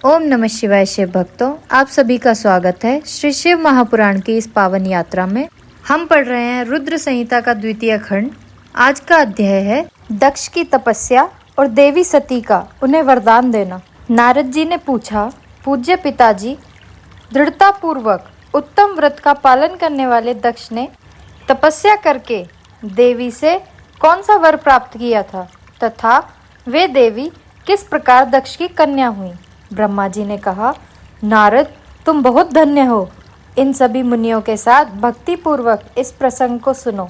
ओम नमः शिवाय। शिव भक्तों, आप सभी का स्वागत है श्री शिव महापुराण की इस पावन यात्रा में। हम पढ़ रहे हैं रुद्र संहिता का द्वितीय खंड। आज का अध्याय है दक्ष की तपस्या और देवी सती का उन्हें वरदान देना। नारद जी ने पूछा, पूज्य पिताजी, दृढ़ता पूर्वक उत्तम व्रत का पालन करने वाले दक्ष ने तपस्या करके देवी से कौन सा वर प्राप्त किया था तथा वे देवी किस प्रकार दक्ष की कन्या हुई। ब्रह्मा जी ने कहा, नारद, तुम बहुत धन्य हो। इन सभी मुनियों के साथ भक्ति पूर्वक इस प्रसंग को सुनो।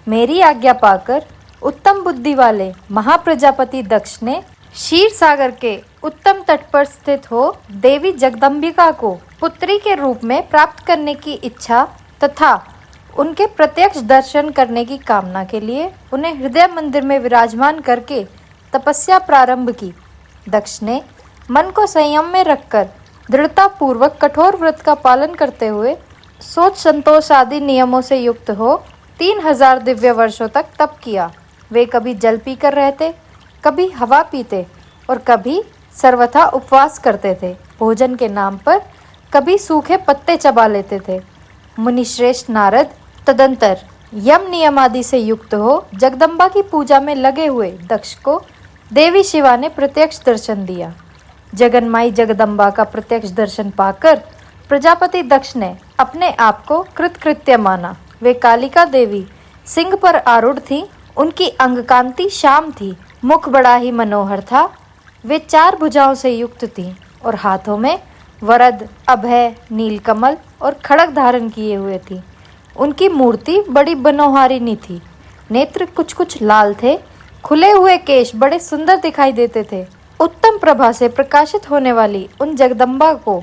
मेरी आज्ञा पाकर उत्तम बुद्धि वाले महाप्रजापति दक्ष ने क्षीर सागर के उत्तम तट पर स्थित हो देवी जगदम्बिका को पुत्री के रूप में प्राप्त करने की इच्छा तथा उनके प्रत्यक्ष दर्शन करने की कामना के लिए उन्हें हृदय मंदिर में विराजमान करके तपस्या प्रारंभ की। दक्ष ने मन को संयम में रखकर दृढ़ता पूर्वक कठोर व्रत का पालन करते हुए सोच संतोष आदि नियमों से युक्त हो 3000 दिव्य वर्षों तक तप किया। वे कभी जल पीकर रहते, कभी हवा पीते और कभी सर्वथा उपवास करते थे। भोजन के नाम पर कभी सूखे पत्ते चबा लेते थे। मुनिश्रेष्ठ नारद तदंतर यम नियम आदि से युक्त हो जगदम्बा की पूजा में लगे हुए दक्ष को देवी शिवा ने प्रत्यक्ष दर्शन दिया। जगन्माई जगदम्बा का प्रत्यक्ष दर्शन पाकर प्रजापति दक्ष ने अपने आप को कृतकृत्य माना। वे कालिका देवी सिंह पर आरूढ़ थी। उनकी अंगकांति श्याम थी, मुख बड़ा ही मनोहर था। वे 4 भुजाओं से युक्त थी और हाथों में वरद, अभय, नीलकमल और खड़ग धारण किए हुए थी। उनकी मूर्ति बड़ी बनोहारिणी थी। नेत्र कुछ कुछ लाल थे। खुले हुए केश बड़े सुंदर दिखाई देते थे। उत्तम प्रभा से प्रकाशित होने वाली उन जगदम्बा को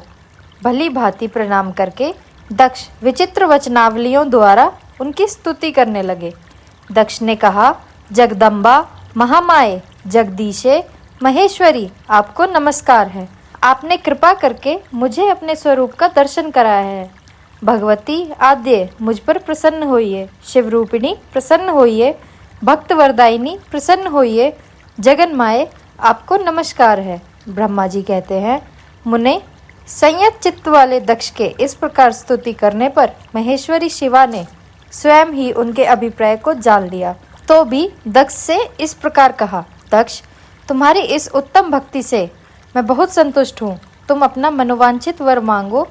भली भांति प्रणाम करके दक्ष विचित्र वचनावलियों द्वारा उनकी स्तुति करने लगे। दक्ष ने कहा, जगदम्बा, महामाये, जगदीशे, महेश्वरी, आपको नमस्कार है। आपने कृपा करके मुझे अपने स्वरूप का दर्शन कराया है। भगवती आद्य मुझ पर प्रसन्न होइए। शिवरूपिणी प्रसन्न होइए। भक्त वरदायिनी प्रसन्न होइए। जगन्माये, आपको नमस्कार है। ब्रह्मा जी कहते हैं, मुने, संयत चित्त वाले दक्ष के इस प्रकार स्तुति करने पर महेश्वरी शिवा ने स्वयं ही उनके अभिप्राय को जान लिया। तो भी दक्ष से इस प्रकार कहा, दक्ष, तुम्हारी इस उत्तम भक्ति से मैं बहुत संतुष्ट हूँ। तुम अपना मनोवांछित वर मांगो।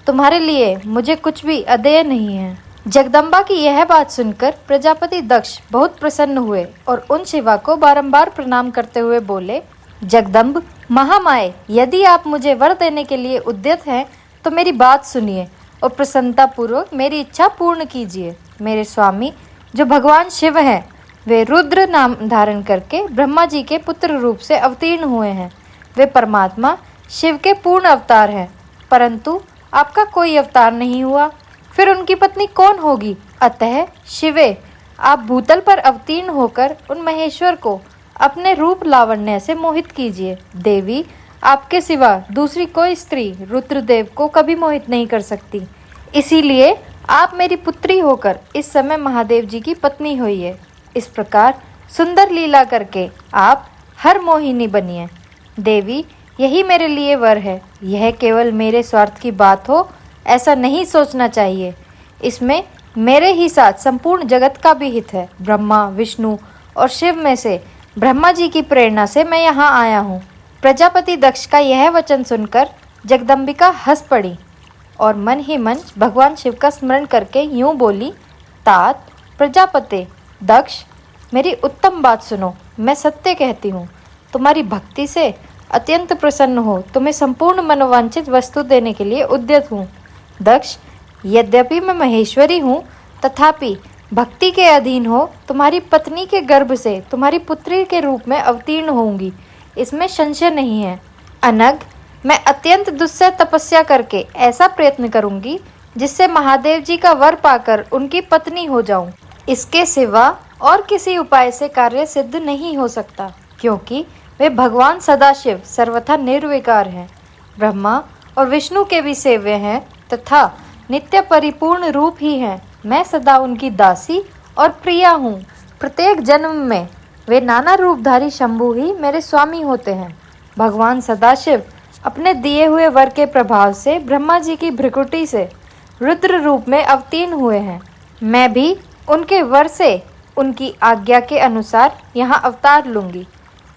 तुम्हारे लिए मुझे कुछ भी अदेय नहीं है। जगदम्बा की यह बात सुनकर प्रजापति दक्ष बहुत प्रसन्न हुए और उन शिवा को बारंबार प्रणाम करते हुए बोले, जगदम्ब, महामाये, यदि आप मुझे वर देने के लिए उद्यत हैं तो मेरी बात सुनिए और प्रसन्नता पूर्वक मेरी इच्छा पूर्ण कीजिए। मेरे स्वामी जो भगवान शिव हैं, वे रुद्र नाम धारण करके ब्रह्मा जी के पुत्र रूप से अवतीर्ण हुए हैं। वे परमात्मा शिव के पूर्ण अवतार हैं, परंतु आपका कोई अवतार नहीं हुआ। फिर उनकी पत्नी कौन होगी? अतः शिवे, आप भूतल पर अवतीर्ण होकर उन महेश्वर को अपने रूप लावण्य से मोहित कीजिए। देवी, आपके सिवा दूसरी कोई स्त्री रुद्रदेव को कभी मोहित नहीं कर सकती। इसीलिए आप मेरी पुत्री होकर इस समय महादेव जी की पत्नी होइए। इस प्रकार सुंदर लीला करके आप हर मोहिनी बनिए। देवी, यही मेरे लिए वर है। यह केवल मेरे स्वार्थ की बात हो ऐसा नहीं सोचना चाहिए। इसमें मेरे ही साथ संपूर्ण जगत का भी हित है। ब्रह्मा, विष्णु और शिव में से ब्रह्मा जी की प्रेरणा से मैं यहाँ आया हूँ। प्रजापति दक्ष का यह वचन सुनकर जगदम्बिका हंस पड़ी और मन ही मन भगवान शिव का स्मरण करके यूँ बोली, तात, प्रजापते दक्ष, मेरी उत्तम बात सुनो। मैं सत्य कहती हूँ। तुम्हारी भक्ति से अत्यंत प्रसन्न हो तुम्हें संपूर्ण मनोवांछित वस्तु देने के लिए उद्यत हूँ। दक्ष, यद्यपि मैं महेश्वरी हूँ, तथापि भक्ति के अधीन हो तुम्हारी पत्नी के गर्भ से तुम्हारी पुत्री के रूप में अवतीर्ण होंगी, इसमें संशय नहीं है। अनग, मैं अत्यंत दुस्सह तपस्या करके ऐसा प्रयत्न करूँगी जिससे महादेव जी का वर पाकर उनकी पत्नी हो जाऊँ। इसके सिवा और किसी उपाय से कार्य सिद्ध नहीं हो सकता, क्योंकि वे भगवान सदाशिव सर्वथा निर्विकार हैं। ब्रह्मा और विष्णु के भी सेव्य हैं तथा नित्य परिपूर्ण रूप ही हैं। मैं सदा उनकी दासी और प्रिया हूँ। प्रत्येक जन्म में वे नाना रूपधारी शंभु ही मेरे स्वामी होते हैं। भगवान सदाशिव अपने दिए हुए वर के प्रभाव से ब्रह्मा जी की भ्रिकुटी से रुद्र रूप में अवतीर्ण हुए हैं। मैं भी उनके वर से उनकी आज्ञा के अनुसार यहाँ अवतार लूंगी।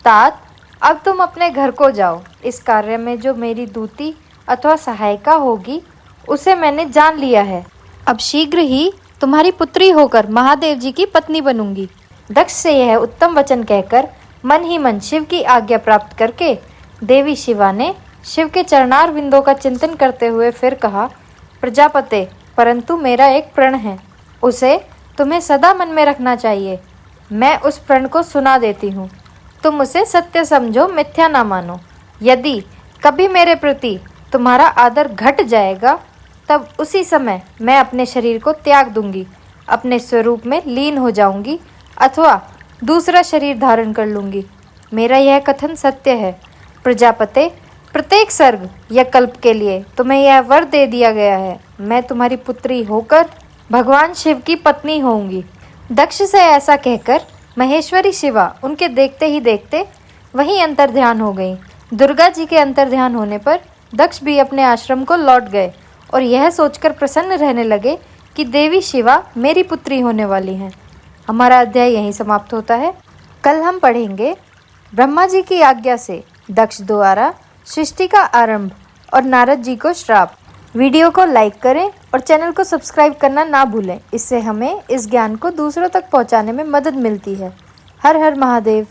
तात, अब तुम अपने घर को जाओ। इस कार्य में जो मेरी दूती अथवा सहायिका होगी उसे मैंने जान लिया है। अब शीघ्र ही तुम्हारी पुत्री होकर महादेव जी की पत्नी बनूंगी। दक्ष से यह उत्तम वचन कहकर मन ही मन शिव की आज्ञा प्राप्त करके देवी शिवा ने शिव के चरणार विंदों का चिंतन करते हुए फिर कहा, प्रजापते, परंतु मेरा एक प्रण है, उसे तुम्हें सदा मन में रखना चाहिए। मैं उस प्रण को सुना देती हूँ, तुम उसे सत्य समझो, मिथ्या ना मानो। यदि कभी मेरे प्रति तुम्हारा आदर घट जाएगा तब उसी समय मैं अपने शरीर को त्याग दूंगी, अपने स्वरूप में लीन हो जाऊंगी अथवा दूसरा शरीर धारण कर लूंगी। मेरा यह कथन सत्य है। प्रजापते, प्रत्येक सर्ग या कल्प के लिए तुम्हें यह वर दे दिया गया है। मैं तुम्हारी पुत्री होकर भगवान शिव की पत्नी होऊंगी। दक्ष से ऐसा कहकर महेश्वरी शिवा उनके देखते ही देखते वहीं अंतर्ध्यान हो गई। दुर्गा जी के अंतर्ध्यान होने पर दक्ष भी अपने आश्रम को लौट गए और यह सोचकर प्रसन्न रहने लगे कि देवी शिवा मेरी पुत्री होने वाली हैं। हमारा अध्याय यहीं समाप्त होता है। कल हम पढ़ेंगे ब्रह्मा जी की आज्ञा से दक्ष द्वारा सृष्टि का आरंभ और नारद जी को श्राप। वीडियो को लाइक करें और चैनल को सब्सक्राइब करना ना भूलें। इससे हमें इस ज्ञान को दूसरों तक पहुंचाने में मदद मिलती है। हर हर महादेव।